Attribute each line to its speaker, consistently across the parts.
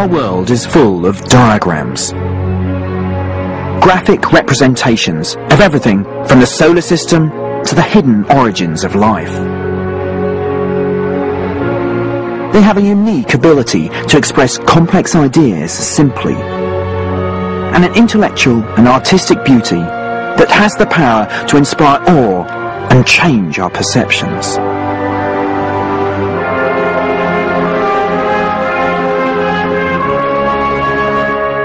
Speaker 1: Our world is full of diagrams. Graphic representations of everything from the solar system to the hidden origins of life. They have a unique ability to express complex ideas simply, and an intellectual and artistic beauty that has the power to inspire awe and change our perceptions.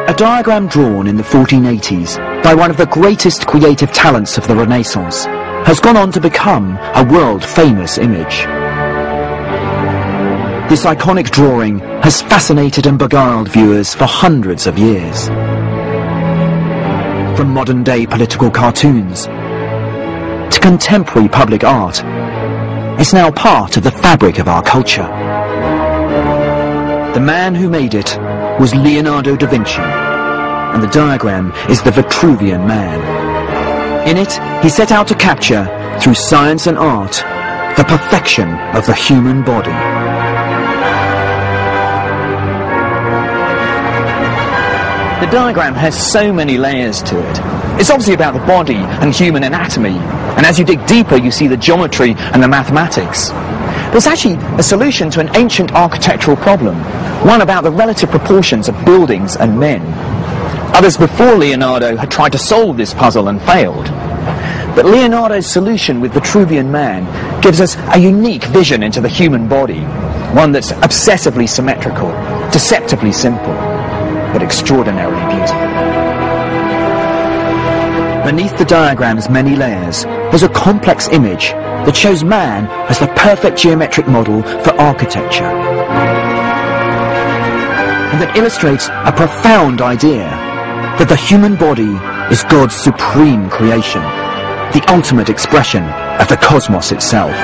Speaker 1: A diagram drawn in the 1480s by one of the greatest creative talents of the Renaissance has gone on to become a world-famous image. This iconic drawing has fascinated and beguiled viewers for hundreds of years. From modern-day political cartoons to contemporary public art, it's now part of the fabric of our culture. The man who made it was Leonardo da Vinci, and the diagram is the Vitruvian Man. In it, he set out to capture, through science and art, the perfection of the human body. The diagram has so many layers to it. It's obviously about the body and human anatomy, and as you dig deeper you see the geometry and the mathematics. But it's actually a solution to an ancient architectural problem, one about the relative proportions of buildings and men. Others before Leonardo had tried to solve this puzzle and failed. But Leonardo's solution with Vitruvian Man gives us a unique vision into the human body, one that's obsessively symmetrical, deceptively simple, but extraordinarily beautiful. Beneath the diagram's many layers, there's a complex image that shows man as the perfect geometric model for architecture, and that illustrates a profound idea that the human body is God's supreme creation, the ultimate expression of the cosmos itself.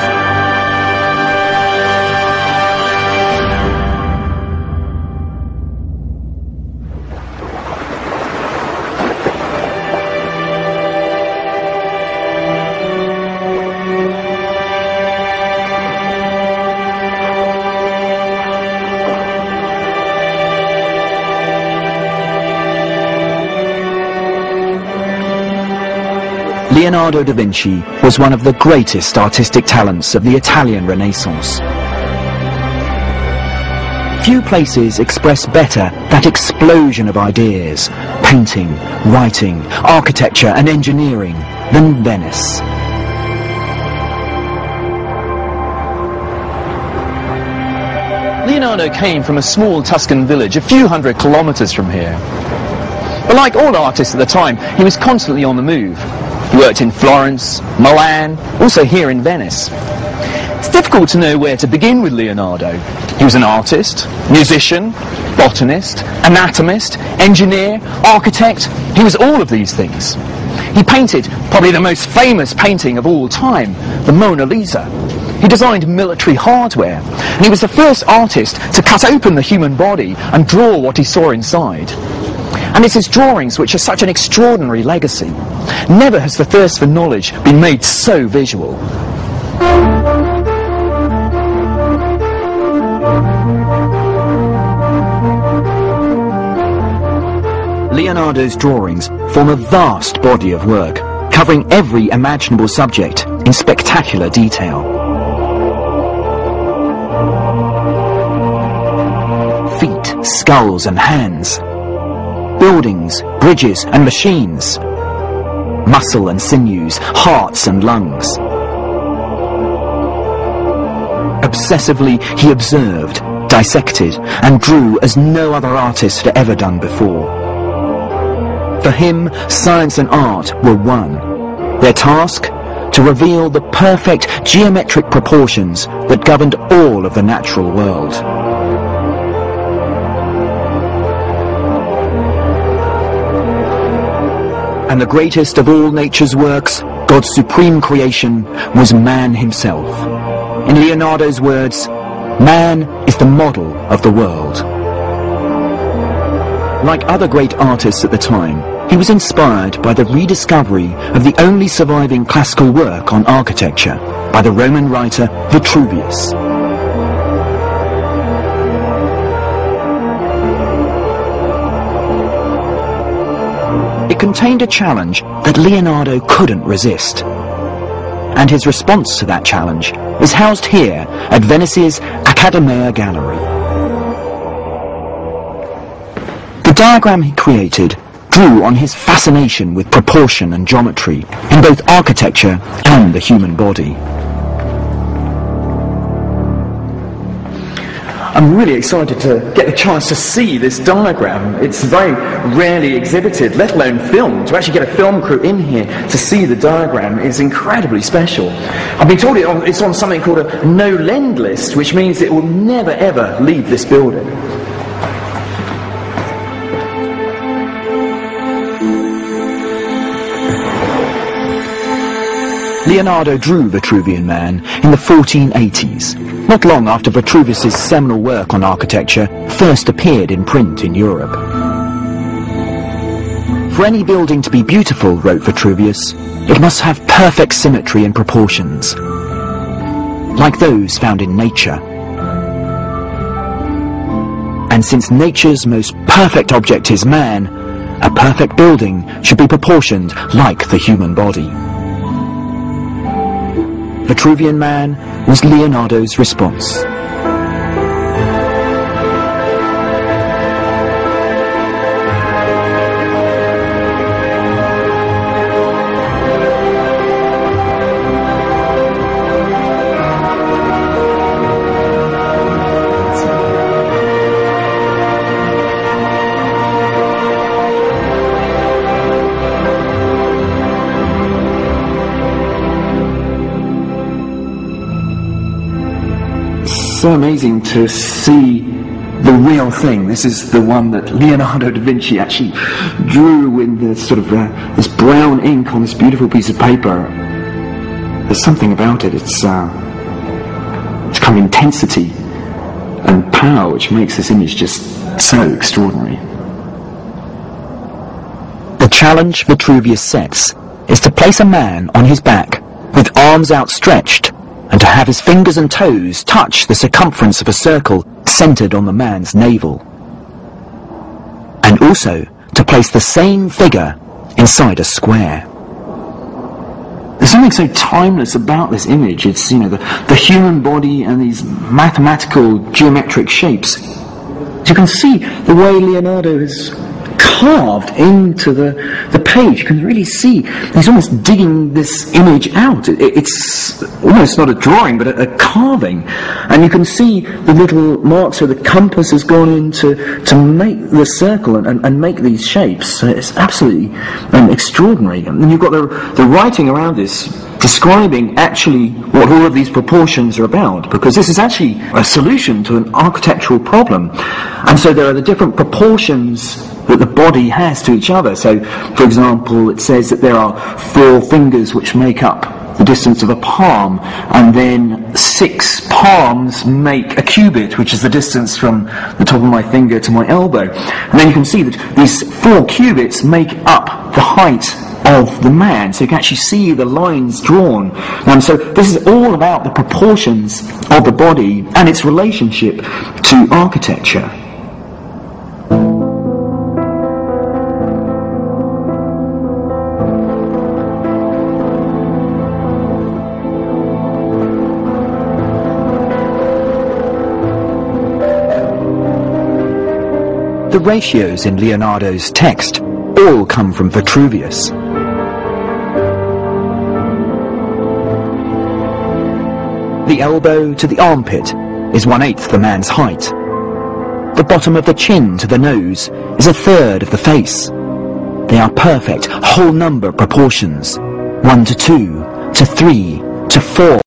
Speaker 1: Leonardo da Vinci was one of the greatest artistic talents of the Italian Renaissance. Few places express better that explosion of ideas, painting, writing, architecture and engineering than Venice. Leonardo came from a small Tuscan village a few hundred kilometers from here. But like all artists at the time, he was constantly on the move. He worked in Florence, Milan, also here in Venice. It's difficult to know where to begin with Leonardo. He was an artist, musician, botanist, anatomist, engineer, architect. He was all of these things. He painted probably the most famous painting of all time, the Mona Lisa. He designed military hardware, and he was the first artist to cut open the human body and draw what he saw inside. And it's his drawings which are such an extraordinary legacy. Never has the thirst for knowledge been made so visual. Leonardo's drawings form a vast body of work, covering every imaginable subject in spectacular detail. Feet, skulls and hands. Buildings, bridges and machines, muscle and sinews, hearts and lungs. Obsessively he observed, dissected and drew as no other artist had ever done before. For him, science and art were one, their task to reveal the perfect geometric proportions that governed all of the natural world. And the greatest of all nature's works, God's supreme creation, was man himself. In Leonardo's words, man is the model of the world. Like other great artists at the time, he was inspired by the rediscovery of the only surviving classical work on architecture by the Roman writer Vitruvius.
Speaker 2: It contained a challenge that Leonardo couldn't resist. And his response to that challenge is housed here at Venice's Accademia Gallery. The diagram he created drew on his fascination with proportion and geometry in both architecture and the human body.
Speaker 3: I'm really excited to get the chance to see this diagram. It's very rarely exhibited, let alone filmed. To actually get a film crew in here to see the diagram is incredibly special. I've been told it's on something called a no-lend list, which means it will never ever leave this building.
Speaker 2: Leonardo drew Vitruvian Man in the 1480s, not long after Vitruvius's seminal work on architecture first appeared in print in Europe. For any building to be beautiful, wrote Vitruvius, it must have perfect symmetry and proportions, like those found in nature. And since nature's most perfect object is man, a perfect building should be proportioned like the human body. Vitruvian Man was Leonardo's response.
Speaker 3: So amazing to see the real thing. This is the one that Leonardo da Vinci actually drew in the sort of this brown ink on this beautiful piece of paper. There's something about it. It's kind of intensity and power which makes this image just so extraordinary.
Speaker 2: The challenge Vitruvius sets is to place a man on his back with arms outstretched and to have his fingers and toes touch the circumference of a circle centered on the man's navel. And also to place the same figure inside a square.
Speaker 3: There's something so timeless about this image. It's, you know, the human body and these mathematical geometric shapes. You can see the way Leonardo has carved into the page. You can really see he's almost digging this image out. It's almost not a drawing but a carving, and you can see the little marks where the compass has gone in to make the circle and make these shapes. So it's absolutely extraordinary. And then you've got the writing around this describing actually what all of these proportions are about, because this is actually a solution to an architectural problem. And so there are the different proportions that the body has to each other. So, for example, it says that there are 4 fingers which make up the distance of a palm, and then 6 palms make a cubit, which is the distance from the top of my finger to my elbow. And then you can see that these 4 cubits make up the height of the man, so you can actually see the lines drawn. And so this is all about the proportions of the body and its relationship to architecture.
Speaker 2: The ratios in Leonardo's text all come from Vitruvius. The elbow to the armpit is 1/8 the man's height. The bottom of the chin to the nose is 1/3 of the face. They are perfect whole number proportions, 1 to 2 to 3 to 4.